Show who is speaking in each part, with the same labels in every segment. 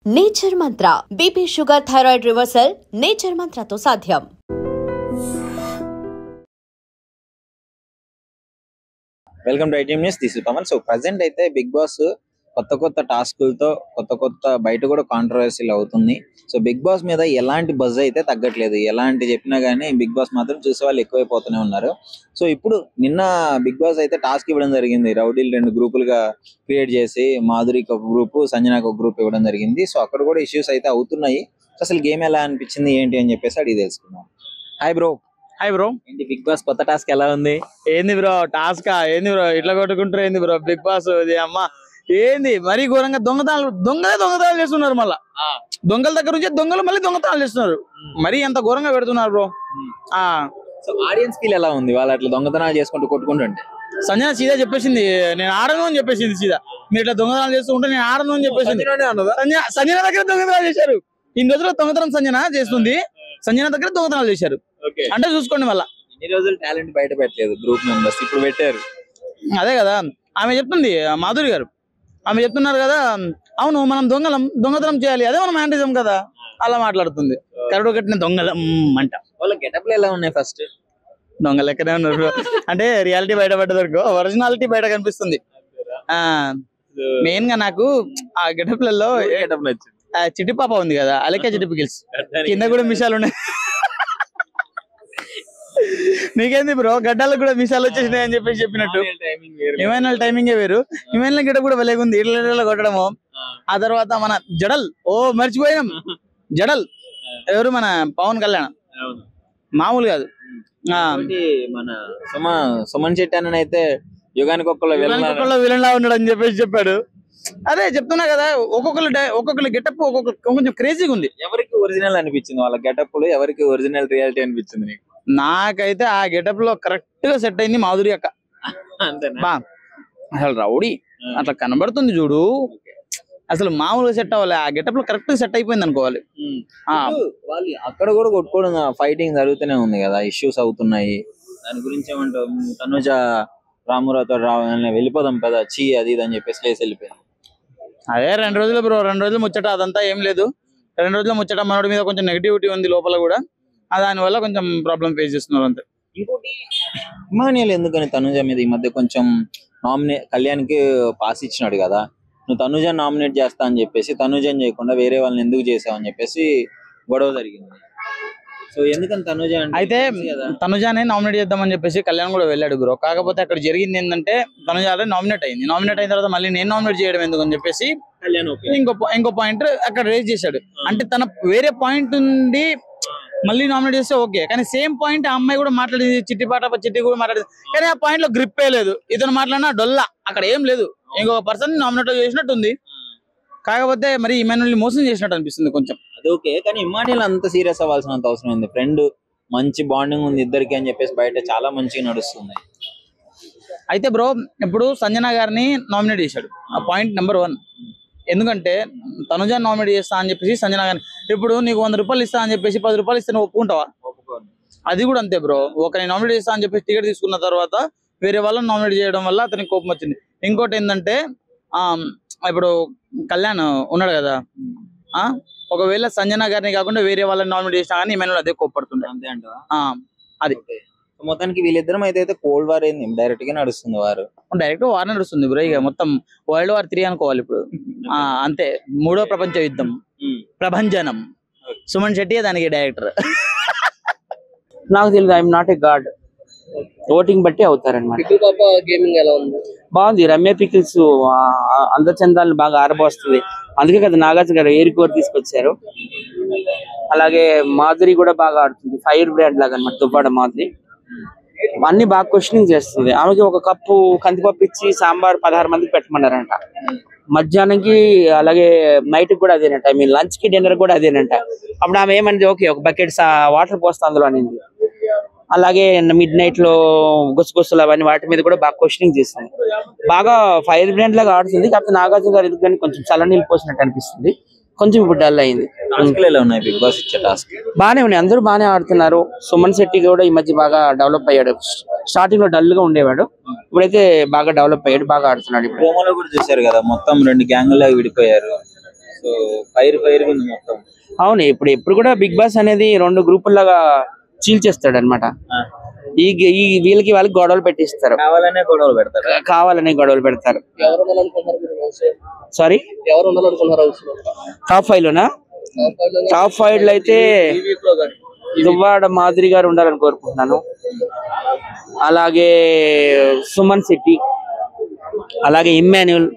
Speaker 1: Nature Mantra BP sugar thyroid reversal nature మంత్రతో సాధ్యం.
Speaker 2: Welcome to ITM news. This is Pavan. So present అయితే Bigg Boss కొత్త టాస్కులతో కొత్త బయట కూడా కాంట్రవర్సీలు అవుతుంది. సో బిగ్ బాస్ మీద ఎలాంటి బజ్ అయితే తగ్గట్లేదు. ఎలాంటి చెప్పినా గానీ బిగ్ బాస్ మాత్రం చూసే వాళ్ళు ఎక్కువైపోతూనే ఉన్నారు. సో ఇప్పుడు నిన్న బిగ్ బాస్ అయితే టాస్క్ ఇవ్వడం జరిగింది. రౌడీలు 2 గ్రూపులుగా క్రియేట్ చేసి మాధురికి ఒక గ్రూప్, సంజనాకి ఒక గ్రూప్ ఇవ్వడం జరిగింది. సో అక్కడ కూడా ఇష్యూస్ అయితే అవుతున్నాయి. అసలు గేమ్ ఎలా అనిపించింది ఏంటి అని చెప్పేసి అడిగి తెలుసుకున్నాం. Hi bro. ఏంటి బిగ్ బాస్ కొత్త టాస్క్ ఎలా ఉంది?
Speaker 3: ఏంది బ్రో టాస్క్? ఏంది బ్రో ఇట్లా కొట్టుకుంటారు? ఏంది బ్రో బిగ్ బాస్ అమ్మ ఏంది మరీ ఘోరంగా దొంగతనాలు చేస్తున్నారు. మళ్ళా దొంగల దగ్గర నుంచి దొంగలు మళ్ళీ దొంగతనాలు చేస్తున్నారు. మరీ ఎంత ఘోరంగా పెడుతున్నారు బ్రో.
Speaker 2: సో ఆడియన్స్ ఫీల్ ఎలా ఉంది వాళ్ళు అట్లా దొంగతనాలు చేసుకుంటూ కొట్టుకుంటుంటే?
Speaker 3: సంజన సీదా చెప్పేసింది నేను ఆడను అని చెప్పేసింది. సీదా మీరు ఇట్లా దొంగతనాలు చేస్తూ ఉంటే నేను ఆడను అని చెప్పేసింది. సంజన దగ్గర దొంగతనాలు చేశారు. ఇన్ని రోజులు దొంగతనం సంజన చేస్తుంది. సంజన దగ్గర దొంగతనాలు చేశారు అంటే చూసుకోండి. మళ్ళీ
Speaker 2: ఇన్ని రోజులు టాలెంట్ బయట పెట్టలేదు గ్రూప్ మెంబర్స్, ఇప్పుడు పెట్టారు.
Speaker 3: అదే కదా ఆమె చెప్తుంది, మాధురి గారు ఆమె చెప్తున్నారు కదా, అవును మనం దొంగతనం చేయాలి, అదే మనం యాంటిజం కదా అలా మాట్లాడుతుంది. కరడు కట్టిన దొంగలం అంట.
Speaker 2: వాళ్ళ గెటప్లు ఎలా ఉన్నాయి? ఫస్ట్
Speaker 3: దొంగ లెక్కనే ఉన్నారు అంటే రియాలిటీ బయటపడ్డదనుకో ఒరిజినాలిటీ బయట కనిపిస్తుంది. మెయిన్ గా నాకు ఆ గెటప్లలో చిట్టి పాప ఉంది కదా, అలెక్క చిట్టి పికిల్స్ కింద కూడా మిషాలు ఉన్నాయి. నీకేంది బ్రో గడ్డాలకు కూడా మిషాలు వచ్చేసినాయి అని చెప్పేసి చెప్పినట్టు. ఏమైనా టైమింగే వేరు. ఏమైనా గిడ కూడా వెలేగుంది ఇళ్ళ కొట్టడము. ఆ తర్వాత మన జడల్ మర్చిపోయాం. జడల్ ఎవరు? మన పవన్ కళ్యాణ్. మామూలు కాదు.
Speaker 2: మన సుమన్ శెట్టి అని అయితే యుగానికి
Speaker 3: విలన్ లా ఉన్నాడు అని చెప్పేసి చెప్పాడు. అదే చెప్తున్నా కదా, ఒక్కొక్కరు గెటప్ కొంచెం క్రేజీగా ఉంది.
Speaker 2: ఎవరికి ఒరిజినల్ అనిపించింది వాళ్ళ గెటప్ లో? ఎవరికి ఒరిజినల్ రియాలిటీ అనిపించింది నీకు?
Speaker 3: నాకైతే ఆ గెటప్ లో కరెక్ట్ గా సెట్ అయింది మాధురి అక్క. అసలు రౌడీ అట్లా కనబడుతుంది చూడు, అసలు మామూలుగా సెట్ అవ్వాలి. ఆ గెటప్ లో కరెక్ట్ గా సెట్ అయిపోయింది అనుకోవాలి.
Speaker 2: వాళ్ళు అక్కడ కూడా కొట్టుకోవడం, ఫైటింగ్ జరుగుతూనే ఉంది కదా, ఇష్యూస్ అవుతున్నాయి. దాని గురించి ఏమంటావు? తనుజ రామురావుతో వెళ్ళిపోదాం కదా చీ అది ఇది అని చెప్పేసి లేసి వెళ్ళిపోయింది.
Speaker 3: అదే 2 రోజులు బ్రో, 2 రోజులు ముచ్చట, అదంతా ఏం లేదు. 2 రోజుల ముచ్చట మనోడి మీద కొంచెం నెగిటివిటీ ఉంది లోపల కూడా, దాని వల్ల కొంచెం ప్రాబ్లం ఫేస్ చేస్తున్నారు అంతే.
Speaker 2: ఇంకోటి ఇమానియల్ ఎందుకని తనుజ మీద ఈ మధ్య కొంచెం కళ్యాణ్కి పాస్ ఇచ్చినాడు కదా, నువ్వు తనుజ నామినేట్ చేస్తా అని చెప్పేసి తనుజని చేయకుండా వేరే వాళ్ళని ఎందుకు చేసావు అని చెప్పేసి గొడవ జరిగింది. సో ఎందుకని తనుజ
Speaker 3: అయితే తనుజానే నామినేట్ చేద్దామని చెప్పేసి కళ్యాణ్ కూడా వెళ్ళాడు బ్రో. కాకపోతే అక్కడ జరిగింది ఏంటంటే తనుజ నామినేట్ అయింది. నామినేట్ అయిన తర్వాత మళ్ళీ నేను నామినేట్ చేయడం ఎందుకు అని చెప్పేసి ఇంకో పాయింట్ అక్కడ రేజ్ చేశాడు. అంటే తన వేరే పాయింట్ ఉంది మళ్ళీ నామినేట్ చేస్తే ఓకే, కానీ సేమ్ పాయింట్ ఆ అమ్మాయి కూడా మాట్లాడింది, చిట్టి కూడా మాట్లాడింది, కానీ ఆ పాయింట్ లో గ్రిప్ లేదు. ఇతను మాట్లాడినా డొల్లా, అక్కడ ఏం లేదు. ఇంకొక పర్సన్ నామినేట్ చేసినట్టుంది. కాకపోతే మరి ఇమాన్యుల్ని మోసం చేసినట్టు అనిపిస్తుంది కొంచెం.
Speaker 2: అది ఓకే, కానీ ఇమాన్యుల్ అంత సీరియస్ అవ్వాల్సినంత అవసరం ఉంది. ఫ్రెండ్, మంచి బాండింగ్ ఉంది ఇద్దరికి అని చెప్పేసి బయట చాలా మంచిగా నడుస్తుంది.
Speaker 3: అయితే బ్రో ఇప్పుడు సంజన గారిని నామినేట్ చేశాడు, ఆ పాయింట్ నెంబర్ 1. ఎందుకంటే తనుజ నామినేట్ చేస్తా అని చెప్పేసి సంజన గారిని, ఇప్పుడు నీకు 100 రూపాయలు ఇస్తా అని చెప్పేసి 10 రూపాయలు ఇస్తే నువ్వు ఒప్పుకుంటావా? అది కూడా అంతే బ్రో. ఒకరిని నామినేట్ చేస్తా అని చెప్పేసి టికెట్ తీసుకున్న తర్వాత వేరే వాళ్ళని నామినేట్ చేయడం వల్ల అతనికి కోపం వచ్చింది. ఇంకోటి ఏంటంటే ఇప్పుడు కళ్యాణ్ ఉన్నాడు కదా, ఒకవేళ సంజన గారిని కాకుండా వేరే వాళ్ళని నామినేట్ చేసినా కానీ ఈమెను అదే కోపడుతుండే.
Speaker 2: అంతే అంట
Speaker 3: అది.
Speaker 2: మొత్తానికి వీళ్ళిద్దరం అయితే కోల్డ్ వార్ అయింది, డైరెక్ట్ గా నడుస్తుంది.
Speaker 3: డైరెక్ట్ వార్ నడుస్తుంది బ్రో. ఇక మొత్తం World War 3 అనుకోవాలి ఇప్పుడు. అంతే, 3వ ప్రపంచ యుద్ధం, ప్రభంజనం. సుమన్ శెట్టి దానికి డైరెక్టర్.
Speaker 4: నాకు తెలియదు, I'm not a God. Voting బట్టి అవుతారనమాట.
Speaker 5: గేమింగ్ ఎలా ఉంది?
Speaker 4: బాగుంది. రమ్య పికిల్స్ అందచందాలను బాగా ఆరబోస్తుంది. అందుకే కదా నాగార్జున గారు ఏరికోర్ తీసుకొచ్చారు. అలాగే మాధురి కూడా బాగా ఆడుతుంది, ఫైర్ బ్రాండ్ లాగా అనమాట దువ్వాడ మాధురి. అన్ని బాగా క్వశ్చనింగ్ చేస్తుంది. ఆమెకి ఒక కప్పు కందిపప్పు ఇచ్చి సాంబార్ 16 మందికి పెట్టమన్నారంట మధ్యాహ్నంకి. అలాగే నైట్ కూడా అదేనంట, ఐ మీన్ లంచ్ కి డిన్నర్ కూడా అదేనంట. అప్పుడు ఆమె ఏమంది, ఓకే ఒక బకెట్ వాటర్ పోస్తా అందులో అనింది. అలాగే మిడ్ నైట్ లో గుసగుసలు అవన్నీ వాటి మీద కూడా బాగా క్వశ్చనింగ్ చేస్తుంది. బాగా ఫైర్ బ్రాండ్ లాగా ఆడుతుంది. కాకపోతే నాగార్జున గారు ఎందుకని కొంచెం చల్లనీళ్ళు పోసినట్టు అనిపిస్తుంది. కొంచెం ఇప్పుడు డల్ అయింది. బానే ఉన్నాయి, అందరూ బానే ఆడుతున్నారు. సుమన్ శెట్టి కూడా ఈ మధ్య బాగా డెవలప్ అయ్యాడు. స్టార్టింగ్ లో డల్ గా ఉండేవాడు, ఇప్పుడైతే బాగా డెవలప్ అయ్యాడు, బాగా ఆడుతున్నాడు. ఇప్పుడు
Speaker 2: ప్రోమోలో కూడా చూశారు కదా, మొత్తం 2 గ్యాంగ్ లాగా విడిపోయారు. సో ఫైర్ ఉంది మొత్తం.
Speaker 4: అవును, ఇప్పుడు కూడా బిగ్ బాస్ అనేది 2 గ్రూపుల్లాగా చీల్చేస్తాడు అనమాట. ఈ వీళ్ళకి వాళ్ళకి గొడవలు పెట్టిస్తారు, కావాలనే గొడవలు పెడతారు. సారీ, టాప్ 5 లోనా? టాప్ 5 లో అయితే దువ్వాడ మాదిరి గారు ఉండాలని కోరుకుంటున్నాను. అలాగే సుమన్ శెట్టి, అలాగే ఇమ్మాన్యుల్,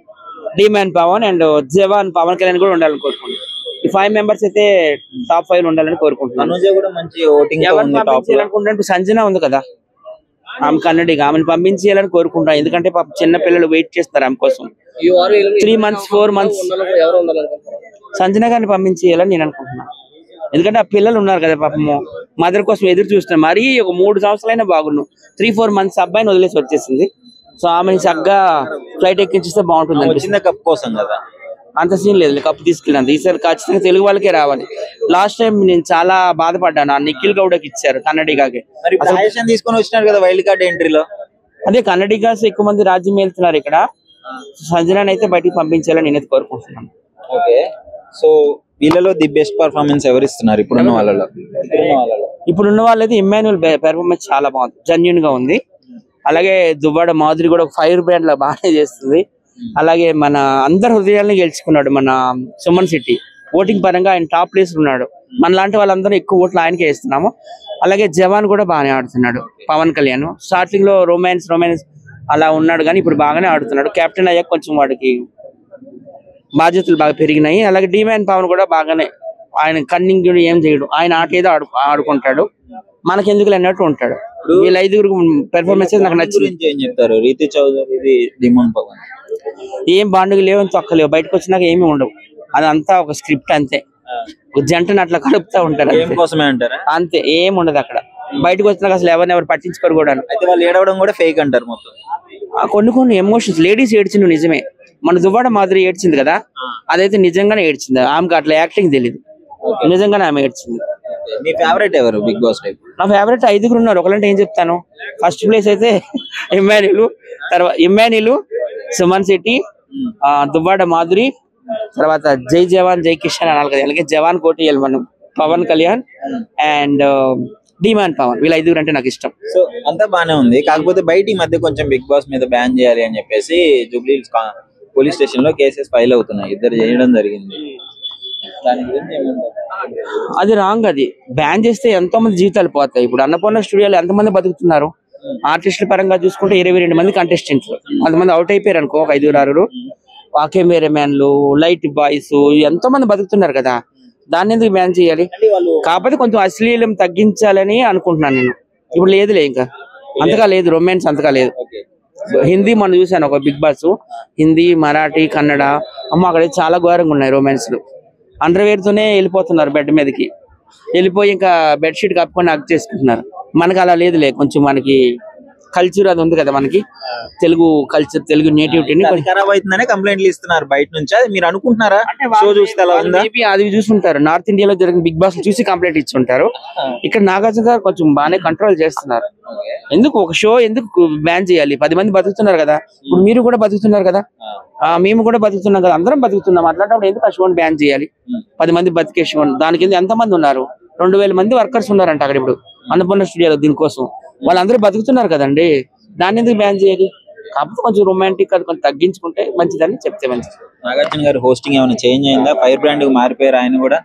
Speaker 4: డిమాన్ పవన్ అండ్ జవాన్ పవన్ కళ్యాణ్ కూడా ఉండాలని కోరుకుంటున్నాను. ఈ 5 మెంబర్స్ అయితే టాప్ 5 ఉండాలని కోరుకుంటున్నాను. సంజన ఉంది కదా, ఆమె కన్నడిగా, ఆమెను పంపించేయాలని కోరుకుంటున్నాను. ఎందుకంటే పాప చిన్న పిల్లలు వెయిట్ చేస్తారు ఆమె కోసం. 3 months 4 months సంజన గారిని పంపించేయాలని నేను అనుకుంటున్నాను. ఎందుకంటే ఆ పిల్లలు ఉన్నారు కదా పాపము, మదర్ కోసం ఎదురు చూస్తున్నారు. మరీ ఒక 3 సంవత్సరాలైనా బాగున్నాను. 3-4 months అబ్బాయిని వదిలేసి వచ్చేసింది. సో ఆమెని చక్కగా ఫ్లైట్ ఎక్కించిస్తే బాగుంటుంది అనిపిస్తుంది.
Speaker 2: కప్ కోసం కదా,
Speaker 4: అంత సీన్ లేదు, కప్పు తీసుకెళ్ళినంత. ఈసారి ఖచ్చితంగా తెలుగు వాళ్ళకే రావాలి. లాస్ట్ టైం నేను చాలా బాధపడ్డాను, ఆ నిఖిల్ గౌడకి ఇచ్చారు కన్నడిగాకి.
Speaker 2: తీసుకొని వచ్చినారు కదా వైల్డ్ కార్డ్ ఎంట్రీలో.
Speaker 4: అదే కన్నడిగాస్ ఎక్కువ మంది రాజ్యం వెళ్తున్నారు ఇక్కడ. సంజనాని అయితే బయటికి పంపించాలని నేనైతే కోరుకుంటున్నాను.
Speaker 2: ఓకే, సో వీళ్ళలో ది బెస్ట్ పర్ఫార్మెన్స్ ఎవరు ఇస్తున్నారు ఇప్పుడున్న వాళ్ళలో?
Speaker 4: ఇప్పుడున్న వాళ్ళైతే ఇమ్మాన్యుల్ పెర్ఫార్మెన్స్ చాలా బాగుంది, జెన్యూన్ గా ఉంది. అలాగే దువ్వాడ మాధురి కూడా ఒక ఫైర్ బ్రాండ్ లా బాగానే చేస్తుంది. అలాగే మన అందరి హృదయాలను గెలుచుకున్నాడు మన సుమన్ శెట్టి. ఓటింగ్ పరంగా ఆయన టాప్ ప్లేస్ ఉన్నాడు. మన లాంటి వాళ్ళందరూ ఎక్కువ ఓట్లు ఆయనకే వేస్తున్నాము. అలాగే జవాన్ కూడా బాగానే ఆడుతున్నాడు. పవన్ కళ్యాణ్ స్టార్టింగ్ లో రొమాన్స్ అలా ఉన్నాడు, కానీ ఇప్పుడు బాగానే ఆడుతున్నాడు. కెప్టెన్ అయ్యాక కొంచెం వాడికి బాధ్యతలు బాగా పెరిగినాయి. అలాగే డిమాన్ పవన్ కూడా బాగానే, ఆయన కన్నింగ్ ఏం చేయడు, ఆయన ఆట ఏదో ఆడుకుంటాడు, మనకెందుకు అన్నట్టు ఉంటాడు. వీళ్ళ 5 పెర్ఫార్మెన్స్ నాకు నచ్చింది.
Speaker 2: ఏం చెప్తారు? రీతి చౌదరి, డిమాన్ పవన్
Speaker 4: ఏం బాండుగు లేవు, తొక్కలేవు, బయటకు వచ్చినాక ఏమి ఉండవు. అదంతా ఒక స్క్రిప్ట్ అంతే. జంటను అట్లా కలుపుతా ఉంటారు అంతే, ఏం ఉండదు అక్కడ. బయటకు వచ్చినాక అసలు ఎవరు పట్టించుకోరు కూడా.
Speaker 2: అయితే వాళ్ళు ఏడవడం కూడా ఫేక్ అంటారు మొత్తం.
Speaker 4: కొన్ని ఎమోషన్స్, లేడీస్ ఏడ్చిండు నిజమే. మన దువ్వాడ మాదిరి ఏడ్చింది కదా, అదైతే నిజంగానే ఏడ్చింది. ఆమెకు అట్లా యాక్టింగ్ తెలియదు, నిజంగానే ఆమె ఏడ్చింది.
Speaker 2: మీ ఫేవరెట్ ఎవరు బిగ్ బాస్ టైప్?
Speaker 4: నా ఫేవరెట్ 5 ఉన్నారు. ఒకలంటే ఏం చెప్తాను, ఫస్ట్ ప్లేస్ అయితే ఇమ్మాన్యుల్, సుమన్ శెట్టి, దువ్వాడ మాధురి, తర్వాత జై జవాన్ జై కిషన్ అనాలి కదా, అలాగే జవాన్ కోటియల్ మనం, పవన్ కళ్యాణ్ అండ్ డిమాన్ పవన్. వీళ్ళ 5 అంటే నాకు ఇష్టం.
Speaker 2: సో అంతా బానే ఉంది, కాకపోతే బయట ఈ మధ్య కొంచెం బిగ్ బాస్ మీద బ్యాన్ చేయాలి అని చెప్పేసి జూబ్లీ పోలీస్ స్టేషన్ లో కేసెస్ ఫైల్ అవుతున్నాయి. 2 చేయడం జరిగింది. దాని గురించి ఏమంటారు?
Speaker 4: అది రాంగ్. అది బ్యాన్ చేస్తే ఎంతో మంది జీవితాలు పోతాయి. ఇప్పుడు అన్నపూర్ణ స్టూడియోలో ఎంతమంది బతుకుతున్నారు? ఆర్టిస్టుల పరంగా చూసుకుంటే 22 మంది కంటెస్టెంట్లు, అంతమంది అవుట్ అయిపోయారు అనుకో, 5-6. వాకే మేరే మ్యాన్లు, లైట్ బాయ్స్, ఎంతో మంది బతుకుతున్నారు కదా, దాన్ని ఎందుకు బ్యాన్ చేయాలి? కాకపోతే కొంచెం అశ్లీలం తగ్గించాలని అనుకుంటున్నాను నేను. ఇప్పుడు లేదులే, ఇంకా అంతగా లేదు, రొమాన్స్ అంతగా లేదు. హిందీ మనం చూసాను ఒక బిగ్ బాస్, హిందీ, మరాఠీ, కన్నడ, అక్కడ చాలా ఘోరంగా ఉన్నాయి రొమాన్స్లు. అండర్వేర్ తోనే వెళ్ళిపోతున్నారు, బెడ్ మీదకి వెళ్ళిపోయి ఇంకా బెడ్షీట్ కప్పుకొని హగ్ చేసుకుంటున్నారు. మనకి అలా లేదులే, కొంచెం మనకి కల్చర్ అది ఉంది కదా, మనకి తెలుగు కల్చర్, తెలుగు నేటివిటీని
Speaker 2: ఖరాబ్ అవుతుందనే కంప్లైంట్లు ఇస్తున్నారు బయట నుంచి. అది మీరు అనుకుంటున్నారా? షో చూస్తే
Speaker 4: అది చూసుంటారు, నార్త్ ఇండియాలో జరిగిన బిగ్ బాస్ చూసి కంప్లైంట్ ఇచ్చి ఉంటారు. ఇక్కడ నాగార్జున గారు కొంచెం బాగానే కంట్రోల్ చేస్తున్నారు. ఎందుకు ఒక షో ఎందుకు బ్యాన్ చేయాలి? 10 మంది బతుకుతున్నారు కదా, ఇప్పుడు మీరు కూడా బతుకుతున్నారు కదా, మేము కూడా బతుకుతున్నాం కదా, అందరం బతుకుతున్నాం. అట్లాంటప్పుడు ఎందుకు ఆ షోని బ్యాన్ చేయాలి? 10 మంది బతికే షో, దాని కింద ఎంతమంది ఉన్నారు? 2000 మంది వర్కర్స్ ఉన్నారంట అక్కడ ఇప్పుడు అన్నపూర్ణ స్టూడియోలో. దీనికోసం వాళ్ళందరూ బతుకుతున్నారు కదండి, దాన్ని ఎందుకు బ్యాన్ చేయాలి? కాకపోతే కొంచెం రొమాంటిక్ అది కొంచెం తగ్గించుకుంటే మంచిదని చెప్తే మంచిది.
Speaker 2: నాగార్జున గారు హోస్టింగ్ ఏమైనా చేంజ్ అయిందా? ఫైర్ బ్రాండ్ మారిపోయారు, ఆయన కూడా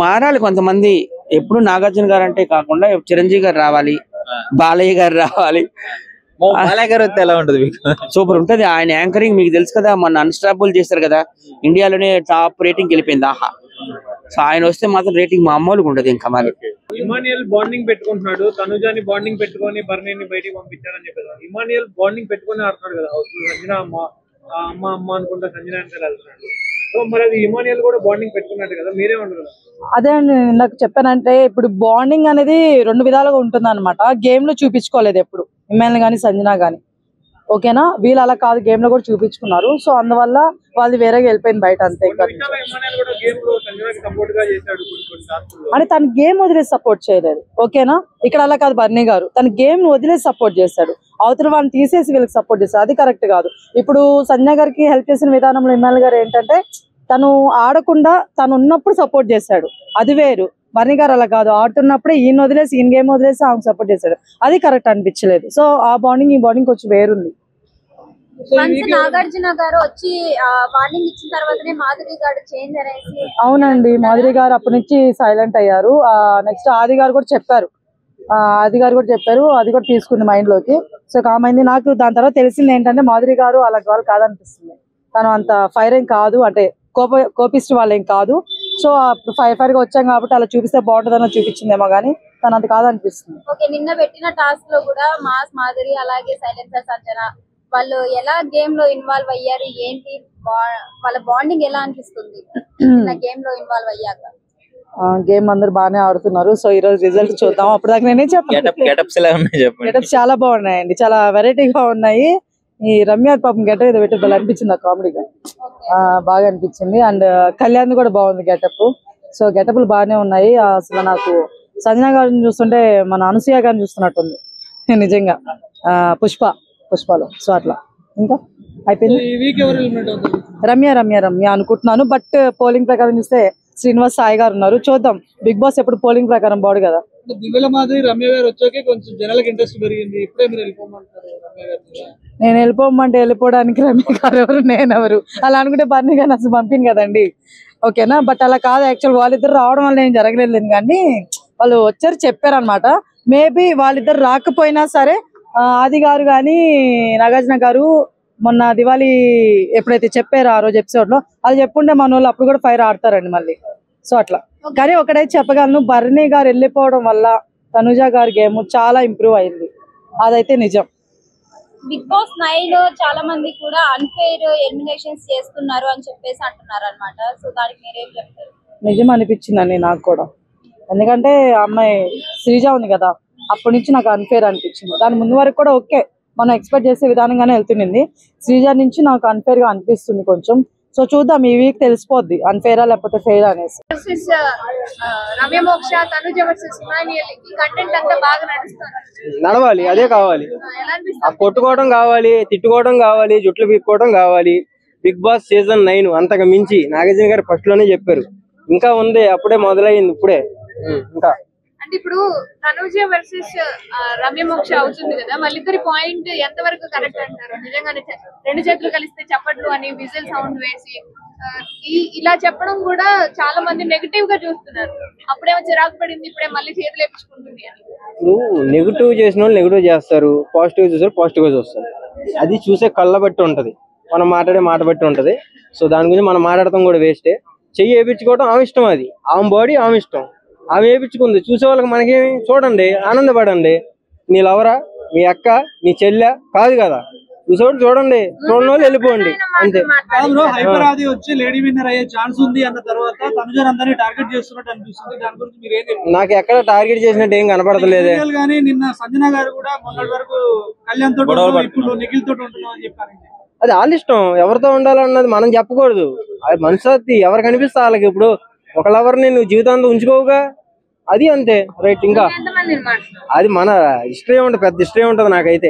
Speaker 4: మారాలి కొంతమంది. ఎప్పుడు నాగార్జున గారు అంటే కాకుండా చిరంజీవి గారు రావాలి, బాలయ్య గారు రావాలి.
Speaker 2: బాలయ్య గారు వస్తే ఎలా ఉంటది?
Speaker 4: సూపర్ ఉంటది. ఆయన యాంకరింగ్ మీకు తెలుసు కదా, మన అన్స్టాపబుల్ చేస్తారు కదా, ఇండియాలోనే టాప్ రేటింగ్ వెళ్ళిపోయింది ఆహా. సో ఆయన వస్తే మాత్రం రేటింగ్ మామూలుగా ఉండదు. ఇంకా మరి
Speaker 5: ఇమానియల్ బాండింగ్ పెట్టుకుంటున్నాడు, తనుజాని బాండింగ్ పెట్టుకొని బర్నీని బయటికి పంపించారని చెప్పారు. ఇమానియల్ బాండింగ్ పెట్టుకొని ఆడుతున్నాడు కదా, సంజన అమ్మ అనుకుంటా సంజన అంటే వెళ్తున్నాడు. సో మరి అది ఇమానియల్ కూడా బాండింగ్ పెట్టుకున్నట్టు కదా, మీరేమంటారు?
Speaker 6: అదే అండి నాకు చెప్పానంటే, ఇప్పుడు బాండింగ్ అనేది 2 విధాలుగా ఉంటుంది అనమాట. గేమ్ లో చూపించుకోలేదు ఎప్పుడు ఇమానియల్ గానీ సంజన గానీ, ఓకేనా? వీళ్ళు అలా కాదు, గేమ్ లో కూడా చూపించుకున్నారు. సో అందువల్ల వాళ్ళు వేరేగా వెళ్ళిపోయింది బయట, అంతే. అంటే తన గేమ్ వదిలేసి సపోర్ట్ చేయలేదు, ఓకేనా? ఇక్కడ అలా కాదు, బర్నీ గారు తన గేమ్ వదిలేసి సపోర్ట్ చేశాడు, అవతల వాళ్ళని తీసేసి వీళ్ళకి సపోర్ట్ చేశాడు. అది కరెక్ట్ కాదు. ఇప్పుడు సంజన గారికి హెల్ప్ చేసిన విధానంలో ఇమానియల్ గారు ఏంటంటే, తను ఆడకుండా తను ఉన్నప్పుడు సపోర్ట్ చేశాడు, అది వేరు. బర్నీ గారు అలా కాదు, ఆడుతున్నప్పుడే ఈయన వదిలేసి ఈయన గేమ్ వదిలేసి ఆమె సపోర్ట్ చేశాడు, అది కరెక్ట్ అనిపించలేదు. సో ఆ బాండింగ్ ఈ బాండింగ్ కొంచెం వేరుంది.
Speaker 7: నాగార్జున గారు వచ్చి వార్నింగ్ ఇచ్చిన తర్వాతనే మాధురి గారు చేంజ్ అనేసి.
Speaker 6: అవునండి, మాధురి గారు అప్పటి నుంచి సైలెంట్ అయ్యారు. నెక్స్ట్ ఆది గారు కూడా చెప్పారు, అది కూడా తీసుకుంది మైండ్ లోకి. సో కామైంది. నాకు దాని తర్వాత తెలిసింది ఏంటంటే మాధురి గారు అలాంటి వాళ్ళు కాదనిపిస్తుంది. తను అంత ఫైర్ ఏం కాదు, అంటే కోపిస్ట్ వాళ్ళు ఏం కాదు. సో అప్పుడు ఫైర్ గా వచ్చాం కాబట్టి అలా చూపిస్తే బాగుంటుందని చూపించిందేమో కానీ తను అంత కాదనిపిస్తుంది.
Speaker 7: ఓకే, నిన్న పెట్టిన టాస్క్ లో కూడా మాధురి అలాగే సైలెన్సర్ సంజన వాళ్ళు ఎలా గేమ్ లో ఇన్వాల్వ్ అయ్యారు, ఏంటి వాళ్ళ బాండింగ్ ఎలా అనిపిస్తుంది గేమ్ లో ఇన్వాల్వ్ అయ్యాక?
Speaker 6: గేమ్ అందరు బాగానే ఆడుతున్నారు. సో ఈ రోజు రిజల్ట్ చూద్దాం. అప్పుడు దాకా నేనే చెప్పాను, గెటప్స్ చాలా బాగున్నాయండి, చాలా వెరైటీగా ఉన్నాయి. ఈ రమ్య పాపం గెటప్ ఏదో పెట్టాలి అనిపించింది, నాకు కామెడీగా బాగా అనిపించింది. అండ్ కళ్యాణ్ కూడా బాగుంది గెటప్. సో గెటప్లు బాగానే ఉన్నాయి. అసలు నాకు సంజన గారిని చూస్తుంటే మన అనసూయ గారిని చూస్తున్నట్టుంది నిజంగా, పుష్పలో. సో అట్లా ఇంకా అయిపోయింది. రమ్య అనుకుంటున్నాను. బట్ పోలింగ్ ప్రకారం చూస్తే శ్రీనివాస్ సాయి గారు ఉన్నారు. చూద్దాం, బిగ్ బాస్ ఎప్పుడు పోలింగ్ ప్రకారం బాడు కదా.
Speaker 5: దివ్యల మాదిరి రమ్య గారు వచ్చాకే కొంచెం జనాలకు ఇంట్రెస్ట్ పెరిగింది. ఇప్పుడే మీరు వెళ్ళిపోమంటారు రమ్య గారు?
Speaker 6: నేను వెళ్ళిపోమంటే వెళ్ళిపోవడానికి రమ్య గారు ఎవరు, నేనెవరు? అలా అనుకుంటే బర్నీ గారిని అసలు పంపిను కదండి, ఓకేనా? బట్ అలా కాదు, యాక్చువల్ వాళ్ళిద్దరు రావడం వల్ల ఏం జరగలేదు, కానీ వాళ్ళు వచ్చారు చెప్పారు అనమాట. మేబీ వాళ్ళిద్దరు రాకపోయినా సరే ఆది గారు కానీ నాగార్జున గారు మొన్న దివాళీ ఎప్పుడైతే చెప్పారో ఆ రోజు ఎపిసోడ్ లో, అది చెప్పుంటే మన వాళ్ళు అప్పుడు కూడా ఫైర్ ఆడతారండి మళ్ళీ. సో అట్లా. కానీ ఒకటైతే చెప్పగలను, బర్నీ గారు వెళ్ళిపోవడం వల్ల తనుజ గారి గేమ్ చాలా ఇంప్రూవ్ అయింది, అదైతే నిజం.
Speaker 7: బిగ్ బాస్ 9 చాలా మంది కూడా అన్ఫెయిర్ ఎలిమినేషన్స్ చేస్తున్నారు అని చెప్పేసి అంటున్నారు అనమాట. సో దానికి మీరేం చెప్తారు?
Speaker 6: నిజం అనిపించిందండి నాకు కూడా. ఎందుకంటే అమ్మాయి శ్రీజ ఉంది కదా, అప్పటి నుంచి నాకు అన్ఫేర్ అనిపించింది. దాని ముందు వరకు కూడా ఓకే, మనం ఎక్స్పెక్ట్ చేసే విధానంగానే వెళ్తుండింది. శ్రీజ నుంచి నాకు అన్ఫేర్ గా అనిపిస్తుంది కొంచెం. సో చూద్దాం, ఈ వీక్ తెలిసిపోద్ది అన్ఫేరా లేకపోతే ఫెయిర్ అనేసి.
Speaker 7: రమ్య మోక్ష, తనుజ వర్సెస్ ఇమాన్యుయల్, ఈ కంటెంట్ అంతా బాగా
Speaker 8: నడవాలి, అదే కావాలి. కొట్టుకోవడం కావాలి, తిట్టుకోవడం కావాలి, జుట్లు పీక్కోవడం కావాలి. బిగ్ బాస్ సీజన్ 9 అంతకు మించి నాగార్జున గారు ఫస్ట్ లోనే చెప్పారు, ఇంకా ఉంది, అప్పుడే మొదలైంది, ఇప్పుడే ఇంకా.
Speaker 7: అంటే ఇప్పుడు తనుజ వర్సెస్ రమ్య మోక్ష అవుతుంది కదా, వాళ్ళిద్దరి పాయింట్ ఎంత వరకు కరెక్ట్ అంటారు? నిజంగానే రెండు చేతులు కలిస్తే చప్పట్లు అని విజిల్ సౌండ్ వేసి ఇలా చెప్పడం కూడా చాలా మంది నెగటివ్ గా చూస్తున్నారు. అప్పుడేమో చిరాకు పడింది, ఇప్పుడే మళ్ళీ చేతులు వేపించుకుంటుంది అని.
Speaker 8: నెగిటివ్ చేసిన వాళ్ళు నెగిటివ్ చేస్తారు, పాజిటివ్ చూసారు పాజిటివ్ గా చూస్తారు. అది చూసే కళ్ళ బట్టి ఉంటది, మనం మాట్లాడే మాట బట్టి ఉంటది. సో దాని గురించి మనం మాట్లాడటం కూడా వేస్టే. చెయ్యి వేయించుకోవడం ఆమె ఇష్టం, అది ఆమె బాడీ ఆమె ఇష్టం, ఆమె వేయించుకుంది. చూసే వాళ్ళకి మనకేమి, చూడండి, ఆనందపడండి. నీ లవరా, మీ అక్క, నీ చెల్లె కాదు కదా, చూసేవాడు చూడండి, చూడని వాళ్ళు వెళ్ళిపోండి అంతే.
Speaker 5: హైపర్ ఆది వచ్చి లేడీ విన్నర్ అయ్యే ఛాన్స్ ఉంది అన్న తర్వాత తనుజని అందరినీ టార్గెట్ చేస్తున్నట్టు అనిపిస్తుంది. దాని గురించి మీరు ఏం చెప్తారు?
Speaker 8: నాకు ఎక్కడ టార్గెట్ చేసినట్టు ఏం కనపడతలేదే.
Speaker 5: కానీ నిన్న సంజన గారు కూడా మొన్నటి వరకు కళ్యాణ్ తోటి ఇప్పుడు నిఖిల్ తోటి ఉంటున్నాం అని చెప్పారు.
Speaker 8: అది వాళ్ళ ఇష్టం, ఎవరితో ఉండాలన్నది మనం చెప్పకూడదు. అది మనసు ఎవరు కనిపిస్తా వాళ్ళకి. ఇప్పుడు ఒక లవర్ని నువ్వు జీవితాంతం ఉంచుకోవుగా, అది అంతే, రైట్. ఇంకా అది మన హిస్టరీ ఉంటుంది, పెద్ద హిస్టరీ ఉంటది. నాకైతే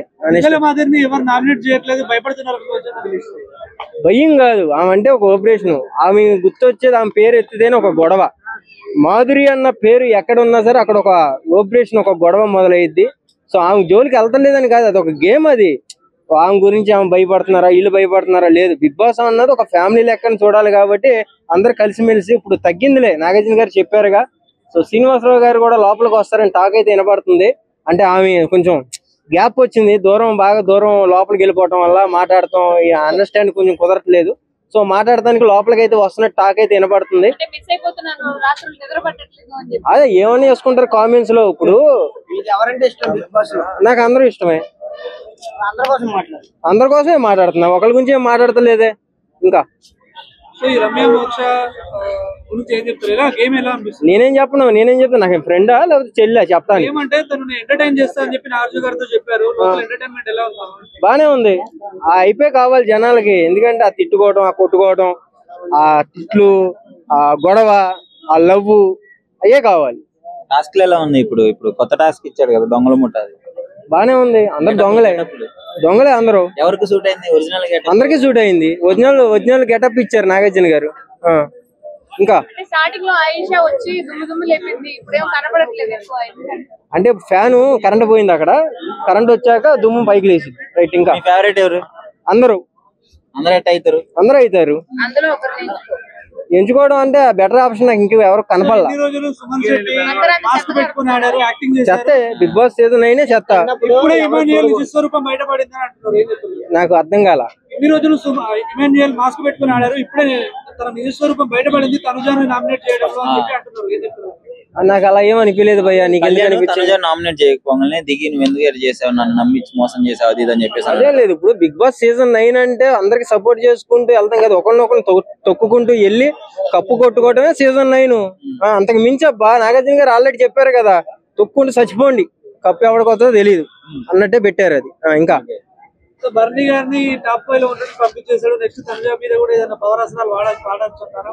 Speaker 8: భయం కాదు, ఆమె అంటే ఒక ఆపరేషన్. ఆమె గుర్తొచ్చేది ఆమె పేరు ఎత్తితేనే ఒక గొడవ. మాధురి అన్న పేరు ఎక్కడ ఉన్నా సరే అక్కడ ఒక ఆపరేషన్, ఒక గొడవ మొదలయ్యిద్ది. సో ఆమె జోలికి వెళ్తలేదని కాదు, అది ఒక గేమ్. అది ఆమె గురించి ఆమె భయపడుతున్నారా, వీళ్ళు భయపడుతున్నారా లేదు. బిగ్ బాస్ అన్నది ఒక ఫ్యామిలీ లెక్కన చూడాలి కాబట్టి అందరు కలిసిమెలిసి. ఇప్పుడు తగ్గిందిలే, నాగార్జున గారు చెప్పారుగా. సో శ్రీనివాసరావు గారు కూడా లోపలికి వస్తారని టాక్ అయితే వినపడుతుంది. అంటే ఆమె కొంచెం గ్యాప్ వచ్చింది, బాగా దూరం లోపలికి వెళ్ళిపోవటం వల్ల మాట్లాడటం అండర్స్టాండ్ కొంచెం కుదరట్లేదు. సో మాట్లాడటానికి లోపలికి అయితే వస్తున్నట్టు టాక్ అయితే వినపడుతుంది. అదే ఏమని వేసుకుంటారు కామెంట్స్ లో. ఇప్పుడు నాకు అందరూ ఇష్టమే, అందరి కోసమే మాట్లాడుతున్నా, ఒకరి గురించి ఏం మాట్లాడతలేదే. ఇంకా నేనేం చెప్పను, నాకు ఫ్రెండా లేకపోతే చెల్లా చెప్తాను. బానే ఉంది, ఆ అయిపోయి కావాలి జనాలకి. ఎందుకంటే ఆ తిట్టుకోవడం, ఆ కొట్టుకోవడం, ఆ తిట్లు, ఆ గొడవ, ఆ లవ్, అయ్యే కావాలి.
Speaker 2: టాస్క్ ఎలా ఉంది? ఇప్పుడు కొత్త టాస్క్ ఇచ్చాడు కదా, దొంగల ముఠ.
Speaker 8: బానే ఉంది, అందరు దొంగలే అందరూ.
Speaker 2: ఎవరికి సూట్ అయింది? ఒరిజినల్ గెటప్
Speaker 8: అందరికి సూట్ అయింది. ఒరిజినల్ గెటప్ ఇచ్చారు నాగార్జున గారు. ఇంకా
Speaker 7: అంటే స్టార్టింగ్ లో ఆయిషా వచ్చి దుమ్ము లేపింది, ఇప్పుడేమో కనపడట్లేదు ఎక్కువ.
Speaker 8: అంటే ఫ్యాన్ కరెంట్ పోయింది, అక్కడ కరెంట్ వచ్చాక దుమ్ము పైకి లేచింది. రైట్. ఇంకా
Speaker 2: ఫేవరెట్ ఎవరు?
Speaker 8: అందరూ అవుతారు.
Speaker 7: అందులో ఒకరు
Speaker 8: ఎంచుకోవడం అంటే బెటర్ ఆప్షన్ నాకు ఇంక ఎవరు కనపడలా. చెత్త బిగ్ బాస్ సీజన్ 9 చెత్త. నాకు అర్థం కాల.
Speaker 5: ఎన్ని రోజులు ఇమాన్యుయల్ మాస్క్ పెట్టుకుని ఆడారు, ఇప్పుడే తన నిజ స్వరూపం బయటపడింది, తనుజాను నామినేట్ చేయడం
Speaker 8: నాకు అలా ఏమనిపించలేదు భయ్యా. నీకు
Speaker 2: నామినేట్ చేయకపోగానే దిగి నువ్వు ఎందుకు చేసావు, నన్ను నమ్మించి మోసం చేసావు, అది అని చెప్పేసి
Speaker 8: అదే లేదు. ఇప్పుడు బిగ్ బాస్ సీజన్ 9 అంటే అందరికి సపోర్ట్ చేసుకుంటూ వెళ్తాం కదా, ఒకరినొకరు తొక్కుకుంటూ వెళ్ళి కప్పు కొట్టుకోవటమే సీజన్ 9. అంతకు మించి అబ్బా నాగార్జున గారు ఆల్రెడీ చెప్పారు కదా, తొక్కుంటూ చచ్చిపోండి, కప్పు ఎవరికొస్తుందో తెలియదు అన్నట్టే పెట్టారు అది. ఇంకా
Speaker 5: బర్నీ గారిని టాప్ 5 లో పంపించేశాడు. నెక్స్ట్ తనుజా మీద కూడా ఏదైనా పవర్ అసనాలు వాడాలంటారా?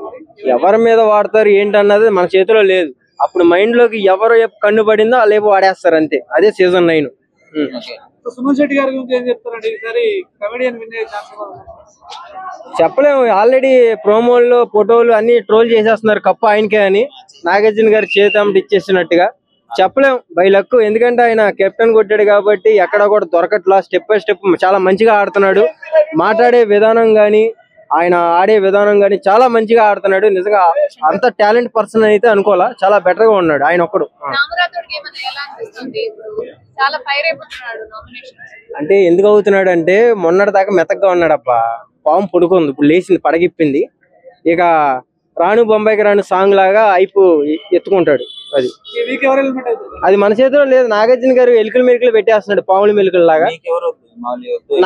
Speaker 8: ఎవరి మీద వాడతారు ఏంటన్నది మన చేతిలో లేదు. అప్పుడు మైండ్ లోకి ఎవరు కన్ను పడిందో వాళ్ళేపు వాడేస్తారు అంతే. అదే సీజన్ 9.
Speaker 5: సుమన్ శెట్టి గారి గురించి ఏం చెప్తారండి? ఈసారి కమెడియన్ విన్ అయ్యే ఛాన్స్
Speaker 8: చెప్పలేము. ఆల్రెడీ ప్రోమోల్లో ఫోటోలు అన్ని ట్రోల్ చేసేస్తున్నారు కప్పు ఆయనకే అని, నాగార్జున గారి చేతి ఇచ్చేసినట్టుగా. చెప్పలేం బై లక్, ఎందుకంటే ఆయన కెప్టెన్ కొట్టాడు కాబట్టి ఎక్కడ కూడా దొరకట్లా. స్టెప్ బై స్టెప్ చాలా మంచిగా ఆడుతున్నాడు. మాట్లాడే విధానం గాని ఆయన ఆడే విధానం గాని చాలా మంచిగా ఆడుతున్నాడు. నిజంగా అంత టాలెంట్ పర్సన్ అయితే అనుకోవాలా, చాలా బెటర్ గా ఉన్నాడు ఆయన ఒక్కడు. అంటే ఎందుకు అవుతున్నాడు అంటే మొన్నటి దాకా మెత్తగా ఉన్నాడు అబ్బా, పాము పడుకుంది, ఇప్పుడు లేచింది, పడగిప్పింది. ఇక రాను బొంబాయికి రాను సాంగ్ లాగా అయిపో ఎత్తుకుంటాడు. అది మన చేతిలో లేదు. నాగార్జున గారు ఎలుకలు మెరుకులు పెట్టేస్తున్నాడు, పాములు మెలుకల లాగా.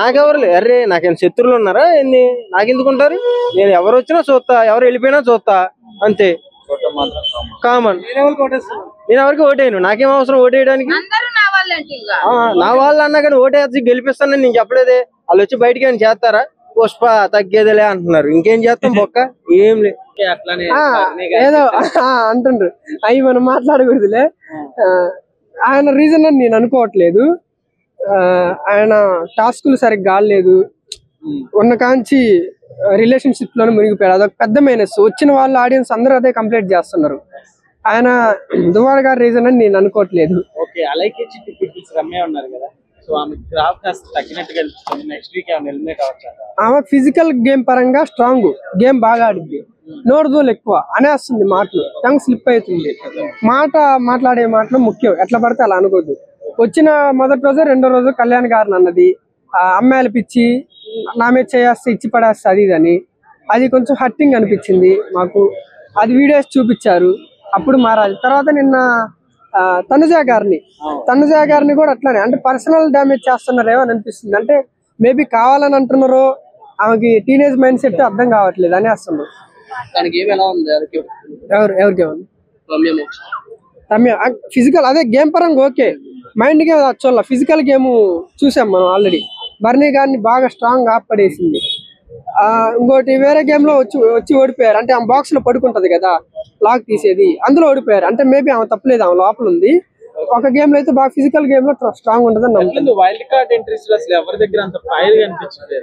Speaker 8: నాకెవరు అర్రే నాకేం శత్రువులు ఉన్నారా ఏంది? నాకెందుకుంటారు? నేను ఎవరు వచ్చినా చూస్తా, ఎవరు వెళ్ళిపోయినా చూస్తా, అంతే. కామన్. నేను ఎవరికి ఓటేయను, నాకేం అవసరం ఓటేయడానికి? నా వాళ్ళు అన్నా కానీ ఓటేసి గెలిపిస్తానని నేను చెప్పలేదే. వాళ్ళు వచ్చి బయటికి ఏమైనా చేస్తారా? పుష్ప తగ్గేదిలే అంటున్నారు, ఇంకేం చేస్తాం బొక్క, ఏం లేదు.
Speaker 9: ఏదో అంటుండ్రు, అవి మనం మాట్లాడకూడదులే. ఆయన రీజన్ అని నేను అనుకోవట్లేదు. ఆయన టాస్కులు సరిగ్గా కాలేదు, ఉన్న కాంచి రిలేషన్షిప్ లోనే మునిగిపోయాడు. అదొక పెద్ద మైనస్. వచ్చిన వాళ్ళు ఆడియన్స్ అందరూ అదే కంప్లైంట్ చేస్తున్నారు. ఆయన దువ్వాడ గారి రీజన్ అని నేను అనుకోవట్లేదు.
Speaker 3: అలాగే రమ్య ఉన్నారు కదా,
Speaker 9: ఆమె ఫిజికల్ గేమ్ పరంగా స్ట్రాంగ్, గేమ్ బాగా ఆడిద్ది, నోరుదోలు ఎక్కువ అనేస్తుంది, మాటలు టంగ్ స్లిప్ అవుతుంది. మాట్లాడే మాటలు ముఖ్యం, ఎట్లా పడితే అలా అనుకోద్దు. వచ్చిన మొదటి రోజు రెండో రోజు కళ్యాణ్ గారిని అన్నది అమ్మాయిలు పిచ్చి నా మీద చేస్తే ఇచ్చి పడేస్తే అది ఇదని, అది కొంచెం హర్టింగ్ అనిపించింది మాకు. అది వీడియోస్ చూపించారు, అప్పుడు మారాలి. తర్వాత నిన్న తనుజా గారిని కూడా అట్లానే, అంటే పర్సనల్ డ్యామేజ్ చేస్తున్నారేమో అని అనిపిస్తుంది. అంటే మేబీ కావాలని అంటున్నారో, ఆమెకి టీనేజ్ మైండ్ సెట్ అర్థం కావట్లేదు అని వస్తున్నారు. ఎవరికి రమ్య ఫిజికల్ అదే గేమ్ పరంగా ఓకే, మైండ్ గేమ్ వచ్చోళ్ళ ఫిజికల్ గేమ్ చూసాం మనం ఆల్రెడీ. బర్నీ గారిని బాగా స్ట్రాంగ్ ఆపడేసింది. ఇంకోటి వేరే గేమ్ లో వచ్చి ఓడిపోయారు. అంటే ఆమె బాక్స్ లో పడుకుంటది కదా, లాక్ తీసేది, అందులో ఓడిపోయారు. అంటే మేబీ ఆమె తప్పలేదు, ఆమె లోపల ఉంది. ఒక గేమ్ లో అయితే బాగా ఫిజికల్ గేమ్ లో స్ట్రాంగ్ ఉంటదని నమ్ముతుంది.
Speaker 3: వైల్డ్ కార్డ్ ఎంట్రీస్ లో అసలు ఎవరి దగ్గర అంత ఫైర్ అనిపించింది,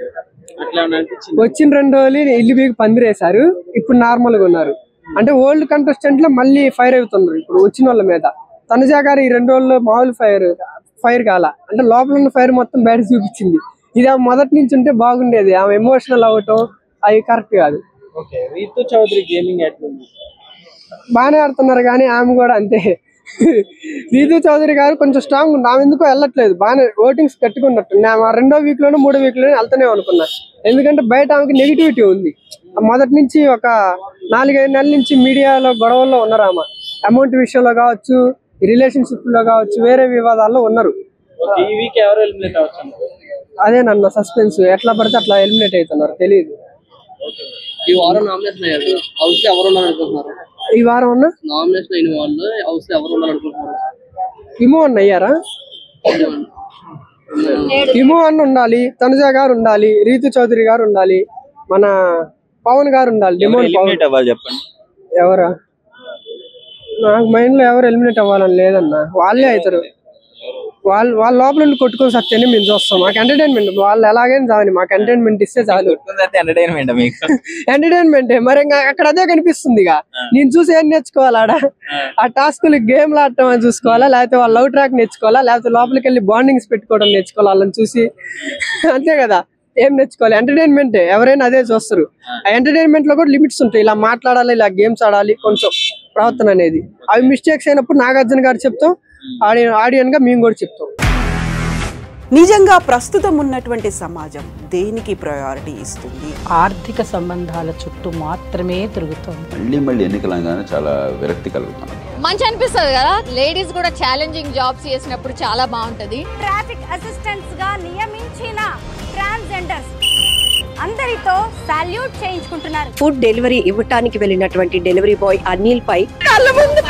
Speaker 3: అట్లా అనిపించింది.
Speaker 9: వచ్చిన 2 రోజులు ఇల్లు బీగి పందిరేశారు, ఇప్పుడు నార్మల్ గా ఉన్నారు. అంటే ఓల్డ్ కంటెస్టెంట్ లో మళ్ళీ ఫైర్ అవుతున్నారు ఇప్పుడు వచ్చిన వాళ్ళ మీద. తనుజా గారు ఈ 2 రోజుల్లో మామూలు ఫైర్ కాల, అంటే లోపల ఉన్న ఫైర్ మొత్తం బయట చూపించింది. ఇది ఆమె మొదటి నుంచి ఉంటే బాగుండేది. ఆమె ఎమోషనల్ అవటం అవి కరెక్ట్ కాదు.
Speaker 3: రీతు చౌదరి గేమింగ్ ఎట్లుంది?
Speaker 9: బాగానే ఆడుతున్నారు కానీ ఆమె కూడా అంతే. రీతు చౌదరి గారు కొంచెం స్ట్రాంగ్ ఉంది, ఆమె ఎందుకో వెళ్ళట్లేదు. బాగానే ఓటింగ్స్ కట్టుకున్నట్టు. నేను 2వ వీక్ లోనూ 3వ వీక్ లోనే వెళ్తానే అనుకున్నా, ఎందుకంటే బయట ఆమెకి నెగిటివిటీ ఉంది. మొదటి నుంచి ఒక 4-5 నెలల నుంచి మీడియాలో గొడవల్లో ఉన్నారు. ఆమె అమౌంట్ విషయంలో కావచ్చు, రిలేషన్షిప్ లో కావచ్చు, వేరే వివాదాల్లో ఉన్నారు. అదే నన్ను సస్పెన్స్, ఎట్లా పడితే అట్లా ఎలిమినేట్ అవుతున్నారు తెలియదు.
Speaker 4: ఈ వారం నామినేషన్ హౌస్ లో ఎవరు ఉన్నారనుకుంటున్నారు?
Speaker 9: ఈ వారం ఉన్న
Speaker 4: నామినేషన్ అయిన వాళ్ళు హౌస్ లో ఎవరు ఉన్నారనుకుంటున్నారు?
Speaker 9: ఇమో అన్న అయ్యారా? ఇమో అన్న ఉండాలి, తనుజా గారు ఉండాలి, రీతు చౌదరి గారు ఉండాలి, మన పవన్ గారు ఉండాలి. డిమోన్ పవన్.
Speaker 2: చెప్పండి
Speaker 9: ఎవరా? నాకు మైండ్ లో ఎవరు ఎలిమినేట్ అవ్వాలని లేదన్నా, వాళ్ళే అవుతారు. వాళ్ళ లోపల నుండి కొట్టుకొని సత్యాన్ని మేము చూస్తాం. మాకు ఎంటర్టైన్మెంట్ వాళ్ళు ఎలాగైనా చాలని మాకు ఎంటర్టైన్మెంట్ ఇస్తే చాలు.
Speaker 2: ఎంటర్టైన్మెంట్ మీకు
Speaker 9: ఎంటర్టైన్మెంట్ మరి ఇంకా అక్కడ అదే కనిపిస్తుంది. నేను చూసి ఏం నేర్చుకోవాలా ఆడ? ఆ టాస్కులు గేమ్లు ఆడటం అని చూసుకోవాలా, లేకపోతే వాళ్ళ లవ్ ట్రాక్ నేర్చుకోవాలా, లేకపోతే లోపలికి వెళ్ళి బాండింగ్స్ పెట్టుకోవడం నేర్చుకోవాలి వాళ్ళని చూసి. అంతే కదా, ఏం నేర్చుకోవాలి? ఎంటర్టైన్మెంట్ ఎవరైనా అదే చూస్తారు. ఆ ఎంటర్టైన్మెంట్ లో కూడా లిమిట్స్ ఉంటాయి. ఇలా మాట్లాడాలి, ఇలా గేమ్స్ ఆడాలి, కొంచెం ప్రవర్తన అనేది. అవి మిస్టేక్స్ అయినప్పుడు నాగార్జున గారు చెప్తాం, ఆడియన్ గా మేము కూడా చెప్తాం.
Speaker 10: నిజంగా ప్రస్తుతం ఉన్నటువంటి సమాజం దేనికి ప్రయారిటీ ఇస్తుంది?
Speaker 6: ఆర్థిక సంబంధాల చుట్టూ మాత్రమే తిరుగుతుంది.
Speaker 11: మళ్ళీ ఎన్నికలంగానే చాలా విరక్తి కలుగుతాం.
Speaker 7: మంచి అనిపిస్తుంది కదా, లేడీస్ కూడా ఛాలెంజింగ్ జాబ్స్ చేసినప్పుడు చాలా బాగుంటది.
Speaker 12: ట్రాఫిక్ అసిస్టెంట్స్ గా నియమించిన ట్రాన్స్జెండర్స్ అందరితో సాల్యూట్ చేయించుకుంటున్నారు.
Speaker 13: ఫుడ్ డెలివరీ ఇవ్వటానికి వెళ్ళినటువంటి డెలివరీ బాయ్ అనిల్ పై
Speaker 12: కళ్ళ ముందు